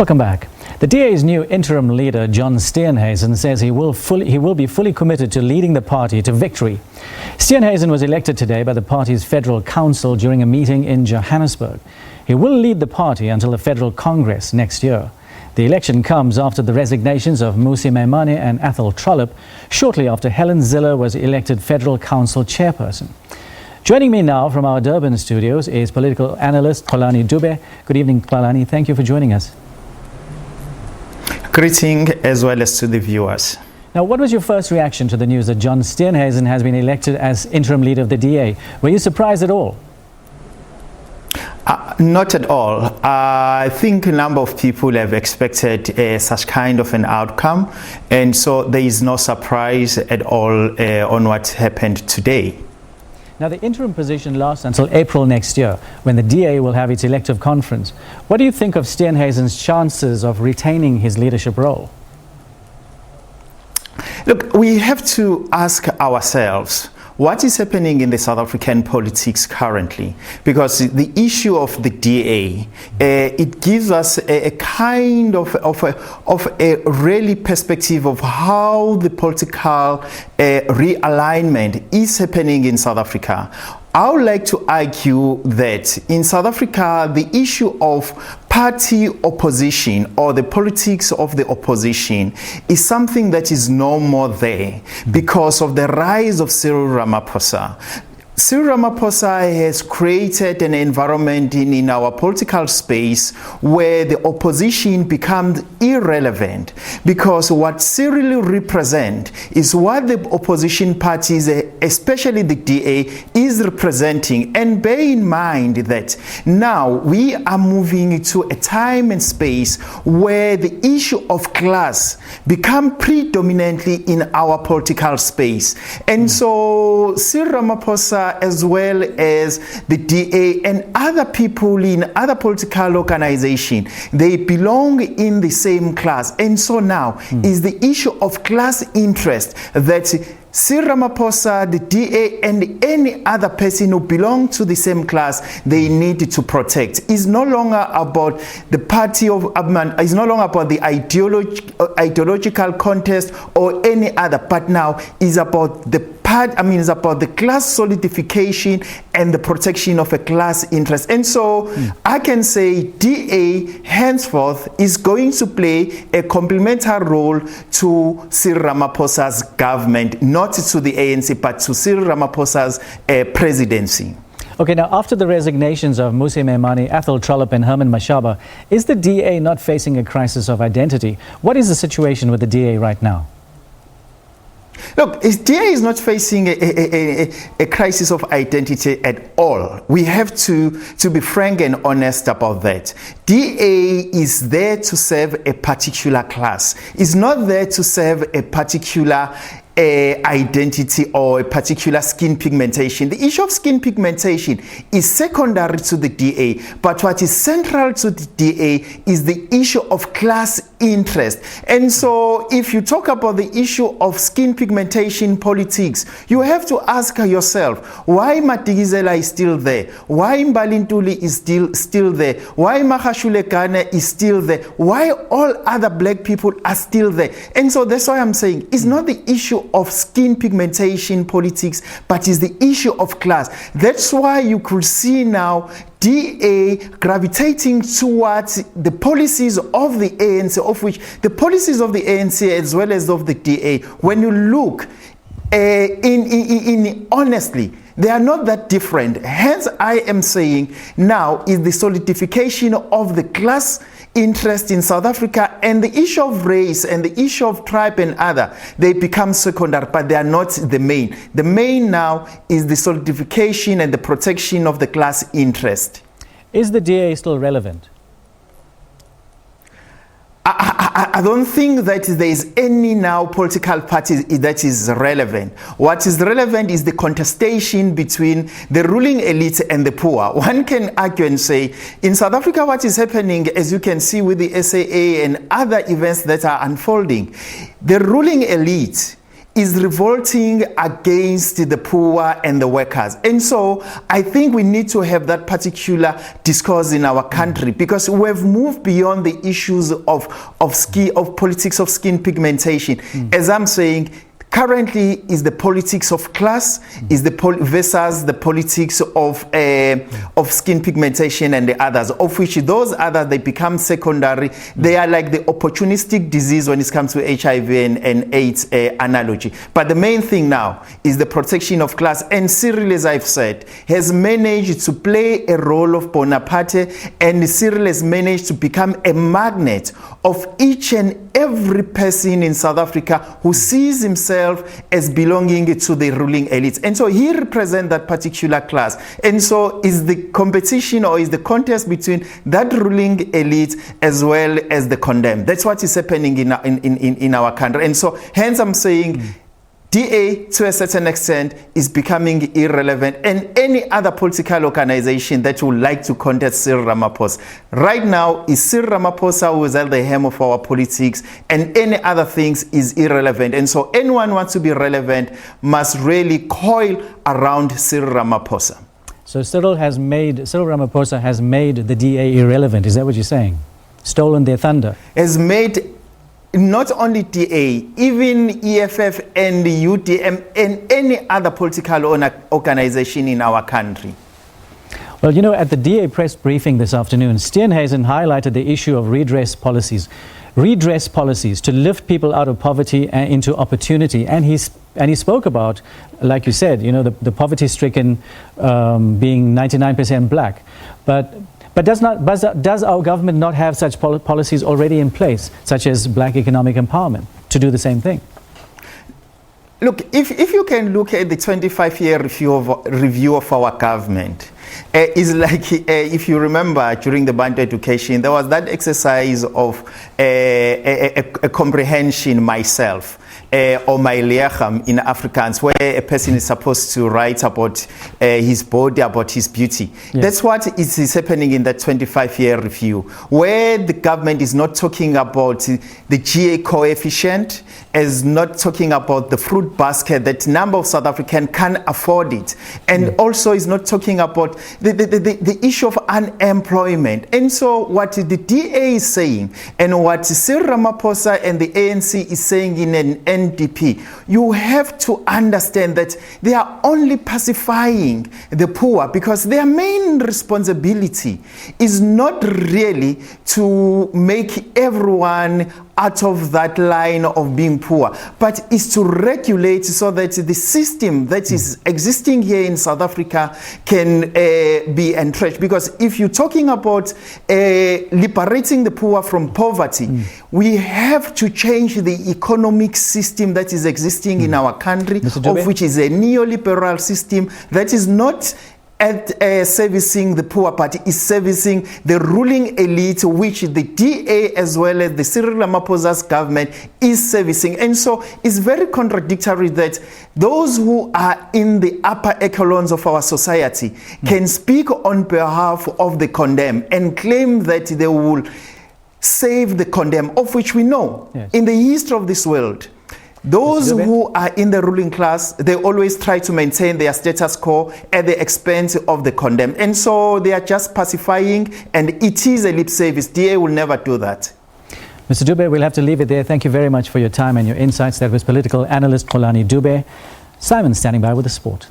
Welcome back. The DA's new interim leader, John Steenhuisen, says he will be fully committed to leading the party to victory. Steenhuisen was elected today by the party's Federal Council during a meeting in Johannesburg. He will lead the party until the Federal Congress next year. The election comes after the resignations of Mmusi, Maimane and Athol Trollip, shortly after Helen Zille was elected Federal Council chairperson. Joining me now from our Durban studios is political analyst Xolani Dube. Good evening, Xolani. Thank you for joining us. Greeting as well as to the viewers. Now, what was your first reaction to the news that John Steenhuisen has been elected as interim leader of the DA? Were you surprised at all? Not at all. I think a number of people have expected such kind of an outcome, and so there is no surprise at all on what happened today. Now, the interim position lasts until April next year, when the DA will have its elective conference. What do you think of Steenhuisen's chances of retaining his leadership role? Look, we have to ask ourselves, what is happening in the South African politics currently? Because the issue of the DA, it gives us a kind of a really perspective of how the political realignment is happening in South Africa. I would like to argue that in South Africa, the issue of party opposition or the politics of the opposition is something that is no more there because of the rise of Cyril Ramaphosa. Cyril Ramaphosa has created an environment in our political space where the opposition becomes irrelevant, because what Cyril represents is what the opposition parties, especially the DA, is representing. And bear in mind that now we are moving to a time and space where the issue of class becomes predominantly in our political space. And so Cyril Ramaphosa, as well as the DA and other people in other political organizations, they belong in the same class. And so now is the issue of class interest that Cyril Ramaphosa, the DA, and any other person who belong to the same class, they need to protect. It's no longer about the party of it's no longer about the ideological contest or any other, but now is about the it's about the class solidification and the protection of a class interest. And so I can say DA henceforth is going to play a complementary role to Cyril Ramaphosa's government, not to the ANC, but to Cyril Ramaphosa's presidency. Okay, now after the resignations of Mmusi, Maimane, Athol Trollip and Herman Mashaba, is the DA not facing a crisis of identity? What is the situation with the DA right now? Look, DA is not facing a crisis of identity at all. We have to be frank and honest about that. DA is there to serve a particular class. It's not there to serve a particular identity or a particular skin pigmentation. The issue of skin pigmentation is secondary to the DA, but what is central to the DA is the issue of class interest. And so if you talk about the issue of skin pigmentation politics, you have to ask yourself, why Matigizela is still there? Why Mbalintuli is still there? Why Mahashulekane is still there? Why all other black people are still there? And so that's why I'm saying it's not the issue of skin pigmentation politics, but is the issue of class. That's why you could see now DA gravitating towards the policies of the ANC, of which the policies of the ANC as well as of the DA, when you look honestly, they are not that different. Hence, I am saying now is the solidification of the class interest in South Africa, and the issue of race and the issue of tribe and other, they become secondary, but they are not the main. The main now is the solidification and the protection of the class interest. Is the DA still relevant? I don't think that there is any now political party that is relevant. What is relevant is the contestation between the ruling elite and the poor. One can argue and say, in South Africa, what is happening, as you can see with the SAA and other events that are unfolding, the ruling elite is revolting against the poor and the workers. And so I think we need to have that particular discourse in our country, because we have moved beyond the issues of politics of skin pigmentation. As I'm saying, currently is the politics of class, is the versus the politics of skin pigmentation and the others, of which those others, they become secondary. They are like the opportunistic disease when it comes to HIV and AIDS analogy. But the main thing now is the protection of class. And Cyril, as I've said, has managed to play a role of Bonaparte, and Cyril has managed to become a magnet of each and every person in South Africa who sees himself as belonging to the ruling elites. And so he represents that particular class. And so is the competition, or is the contest between that ruling elite as well as the condemned. That's what is happening in our country. And so hence I'm saying DA, to a certain extent, is becoming irrelevant, and any other political organization that would like to contest Cyril Ramaphosa. Right now, is Cyril Ramaphosa who is at the helm of our politics, and any other things is irrelevant. And so anyone wants to be relevant must really coil around Cyril Ramaphosa. So Cyril Ramaphosa has made the DA irrelevant. Is that what you're saying? Stolen their thunder? Has made not only DA, even EFF and the UDM and any other political organization in our country. Well, you know, at the DA press briefing this afternoon, Steenhuisen highlighted the issue of redress policies to lift people out of poverty and into opportunity. And he spoke about, like you said, you know, the poverty-stricken being 99% black. But does our government not have such policies already in place, such as black economic empowerment, to do the same thing? Look, if you can look at the 25-year review of our government, it's like, if you remember, during the Bantu education, there was that exercise of a comprehension myself. Or my liacham in Afrikaans, where a person is supposed to write about his body, about his beauty. Yes. That's what is happening in that 25-year review, where the government is not talking about the GA coefficient, is not talking about the fruit basket, that number of South Africans can afford it, and also is not talking about the issue of unemployment. And so what the DA is saying, and what Cyril Ramaphosa and the ANC is saying in an NDP, you have to understand that they are only pacifying the poor, because their main responsibility is not really to make everyone out of that line of being poor, but is to regulate so that the system that is existing here in South Africa can be entrenched. Because if you're talking about liberating the poor from poverty, we have to change the economic system that is existing in our country, of which is a neoliberal system that is not servicing the poor party, is servicing the ruling elite, which the DA as well as the Cyril Ramaphosa's government is servicing. And so it's very contradictory that those who are in the upper echelons of our society can speak on behalf of the condemned and claim that they will save the condemned, of which we know in the history of this world, those who are in the ruling class, they always try to maintain their status quo at the expense of the condemned. And so they are just pacifying, and it is a lip service. DA will never do that. Mr. Dube, we'll have to leave it there. Thank you very much for your time and your insights. That was political analyst Xolani Dube. Simon standing by with the sport.